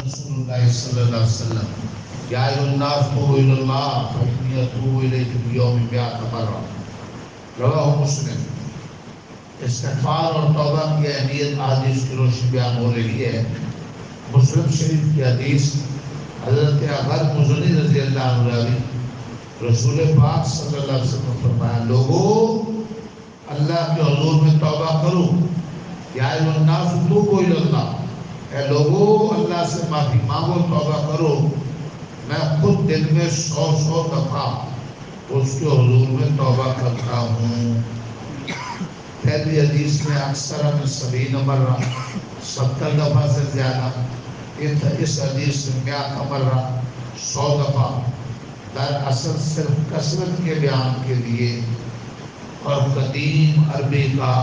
رسول اللہ صلی اللہ علیہ وسلم یا ایھا الناس توبوا الی اللہ فانی اتوب الیہ فی اليوم 100 مرہ۔ رواہ مسلم۔ استغفار اور توبہ کی اہمیت حدیث کی روشنی بیان ہو رہی ہے۔ مسلم شریف کی حدیث حضرت غر مزنی رضی اللہ عنہ راوی، رسول پاک صلی اللہ علیہ وسلم فرمایا لوگوں اللہ کے حضور میں توبہ کرو، یا ایھا الناس توبوا الی اللہ، اے لوگوں اللہ سے معافی مانگو، توبہ کرو۔ میں خود دن میں 100 دفعہ اس کے حضور میں توبہ کرتا ہوں۔ پہلی حدیث میں اکثر من 70 مرہ، 70 دفعہ سے زیادہ، اس حدیث میں 100 مرہ، 100 دفعہ، دراصل صرف کثرت کے بیان کے لیے اور قدیم عربی کا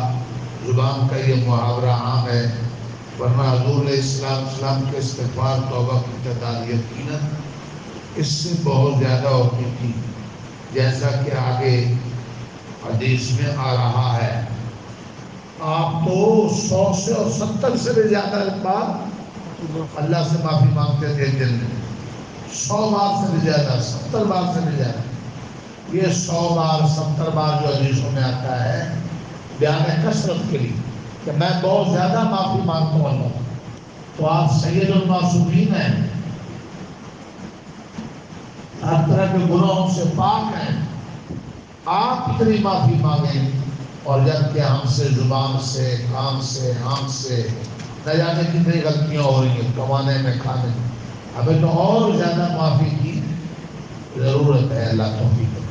زبان کا یہ محاورہ عام ہے، ورنہ حضور علیہ السلام کے استغفار توبہ کی تعداد یقیناً اس سے بہت زیادہ ہوتی تھی، جیسا کہ آگے حدیث میں آ رہا ہے۔ آپ تو 100 سے اور 70 سے بھی زیادہ بار اللہ سے معافی مانگتے تھے دن میں، 100 بار سے بھی زیادہ، 70 بار سے بھی زیادہ۔ یہ 100 بار 70 بار جو حدیثوں میں آتا ہے بیان کثرت کے لیے کہ میں بہت زیادہ معافی مانگتا ہوں اللہ، تو آپ سید المعصومین ہیں، ہر طرح کے گناہوں سے پاک ہیں، آپ اتنی معافی مانگیں، اور جب کہ ہم سے زبان سے، کام سے، آنکھ سے نہ جانے کتنی غلطیاں ہو رہی ہیں، کمانے میں، کھانے میں، ہمیں تو اور زیادہ معافی کی ضرورت ہے۔ اللہ توفیق